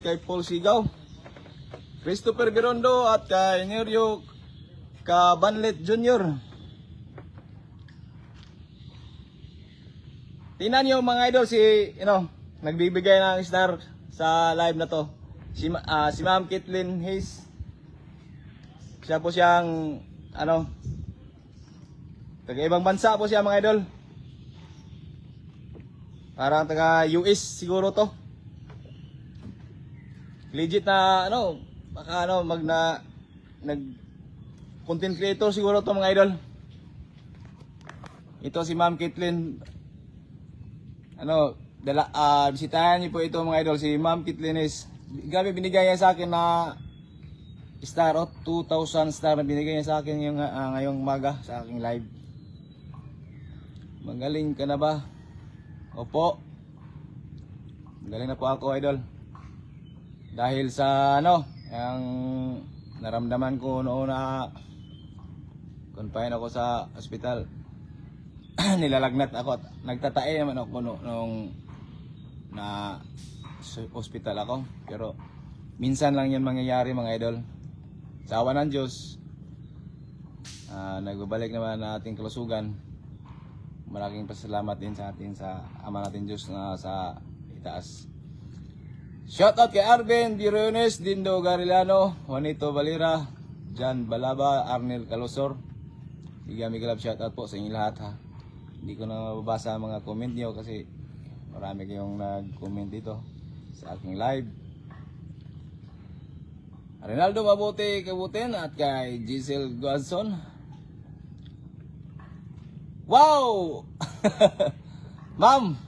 Kay Paul Sigaw, Christopher Birondo at kay Nerio Cabanlet Jr. Tingnan niyo mga idol si nagbibigay ng star sa live na to. Si Ma'am Kitlyn Hayes. Siya po siyang taga ibang bansa po siya mga idol. Parang taga US siguro to. Legit na baka nag content creator siguro to mga idol. Ito si Ma'am Kitlyn. Bisitahan niyo po ito mga idol, si Ma'am Kitlyn is grabe binigay niya sa akin na star 2,000 star na binigay niya sa akin yung ngayong umaga sa aking live. Magaling ka na ba? Opo. Magaling na po ako idol. Dahil sa yung naramdaman ko noon na confine ako sa ospital. Nilalagnat ako at nagtatae naman ako nung na ospital ako. Pero minsan lang yan mangyayari mga idol. Sa awa ng Diyos, nagbabalik naman na ating kalusugan. Malaking pasalamat din sa atin sa Ama natin Diyos na sa itaas. Shoutout kay Arben Biriones, Dindo Garilano, Juanito Valera, Jan Balaba, Arnel Calosor. Igami Club, shoutout po sa inyo lahat ha. Hindi ko na mababasa ang mga comment niyo kasi marami kayong nag-comment dito sa aking live. Rinaldo Mabuti Kabutin at kay Giselle Godson. Wow! Ma'am!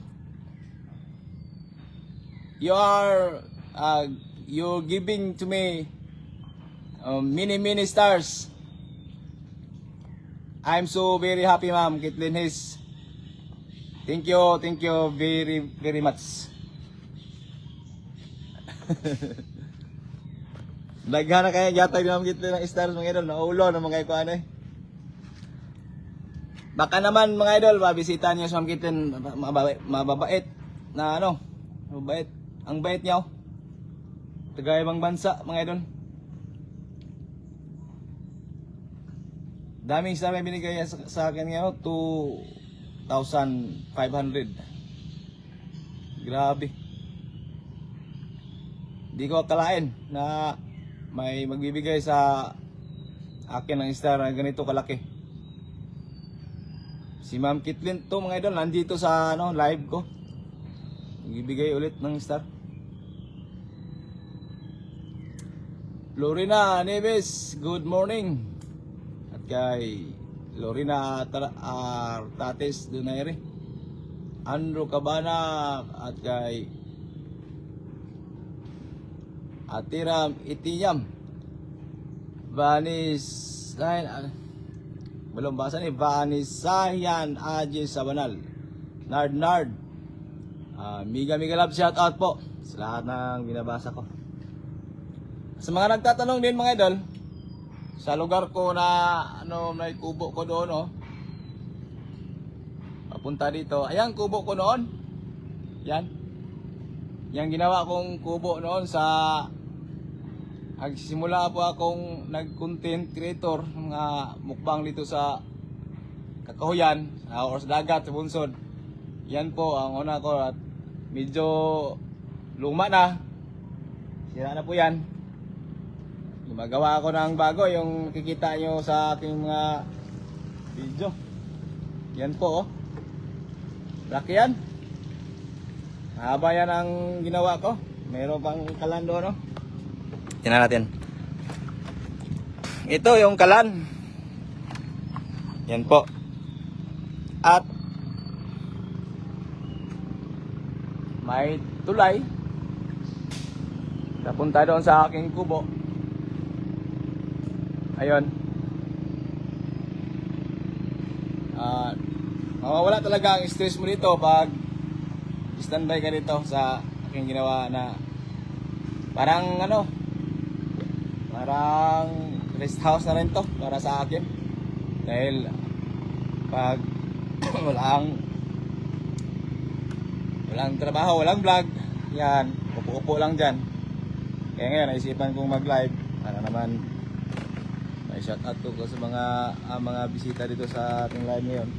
You're giving to me many stars. I'm so very happy, Ma'am Kitlyn Hayes. Thank you very much. Naghana kaya yatag ni Ma'am Kitlyn ng stars mga idol, naulo ng mga ikuan eh. Baka naman mga idol, mabisita niyo si Ma'am Kitlyn, mababait na mabait. Ang bait niya, taga ibang bansa, mga idol. Daming sa may binigay sa akin ngayon, 2,500. Grabe. Di ko akalain na may magbibigay sa akin ng star na ganito kalaki. Si Ma'am Kitlyn to mga idol, nandito sa live ko. Magbibigay ulit ng star. Lorena Neves, good morning. At kay Lorena Artates Donaire, Andrew Cabana at kay Atiram Itiyam, belum basa ni Vanisayan Aji Sabanal, Nard Miga Love, shout out po sa lahat ng binabasa ko. Sa mga nagtatanong din mga idol, sa lugar ko na may kubo ko doon papunta dito. Ayan kubo ko noon. Yan. Yang ginawa kong kubo noon sa nagsimula po akong nag-content creator ng mukbang dito sa Kakahuyan or sa dagat sa Bunsod. Yan po ang una ko at medyo luma na. Sira na po yan. Gumagawa ako ng bago yung kikita nyo sa aking mga video. Yan po laki yan. Mahaba yan ang ginawa ko. Meron pang kalan doon Tingnan natin. Ito yung kalan. Yan po. At may tulay. Napunta doon sa aking kubo. Ayun. Mawawala talaga ang stress mo dito pag standby ka dito sa aking ginawa na parang parang rest house na rin to para sa akin. Dahil pag walang trabaho, walang vlog, yan, upo-upo lang dyan. Kaya ngayon, naisipan kong mag-live para naman may shoutout ko sa mga bisita dito sa ating live ngayon.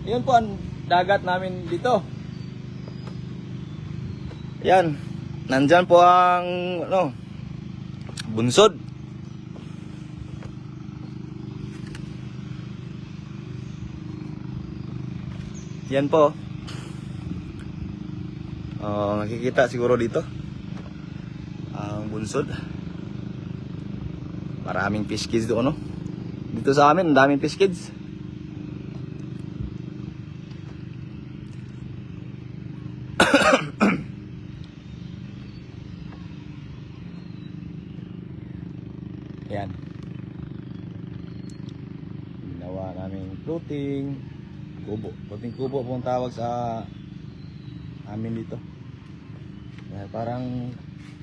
Ayun po ang dagat namin dito. Yan. Nandyan po ang bunsod. Yan po. Nakikita siguro dito ang bunsod. Maraming fish kids doon, no? Dito sa amin, ang daming fish kids. Yan. Ginawa namin floating kubo. Floating kubo po ang tawag sa amin dito. Parang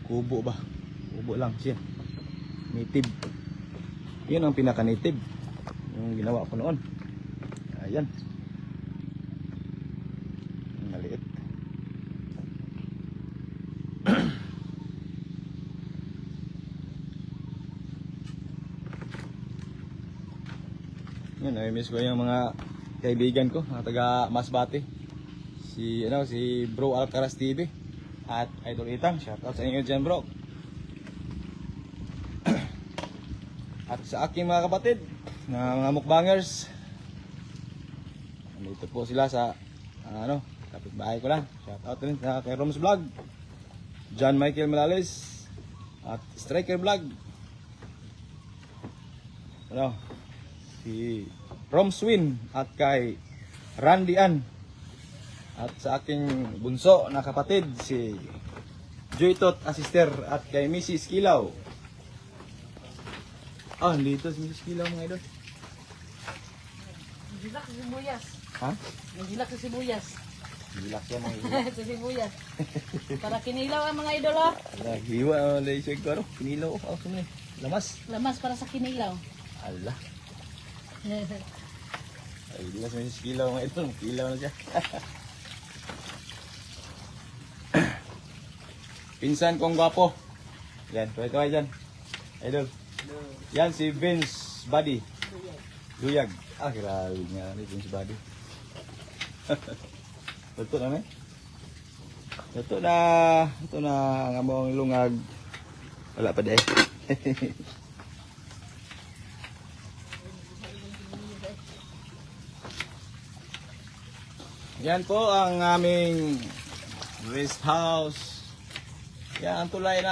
kubo ba? Kubo lang siya. Native. Yun ang pinaka-native. Yung ginawa ko noon. Ayan. Maliit. Yun, I-miss ko yung mga kaibigan ko, mga taga Masbate. Si Bro Alcaraz TV at Idol Itang. Shoutout sa inyo dyan, bro. At sa aking mga kapatid na mga mukbangers, nandito po sila sa kapitbahay ko lang. Shoutout rin sa kay Roms Vlog, John Michael Morales at Striker Vlog, si Roms Win at kay Randy Ann, at sa aking bunso na kapatid si Joytot Asister at kay Mrs. Kilaw. Dito si Mrs. Kilaw, mga idol. Nagilak sa sibuyas. Ha? Nagilak sa sibuyas. Hilak yan, mga idol. Sa sibuyas. Para kinilaw ang mga idol, ha? Hiwa ang laisig ko, kinilaw. Sumuli. Lamas. Lamas para sa kinilaw. Allah. Ay, di na si Mrs. Kilaw, mga idol. Kilaw na siya. Pinsan kong gwapo. Yan, tuwa-tuwa dyan. Idol. Yan si Vince Buddy. Luyag. Grabe nga ni Vince Buddy. Ito na, eh. Ito na ang among lungag. Wala pa di. Yan po ang aming rest house. Yan ang tulay na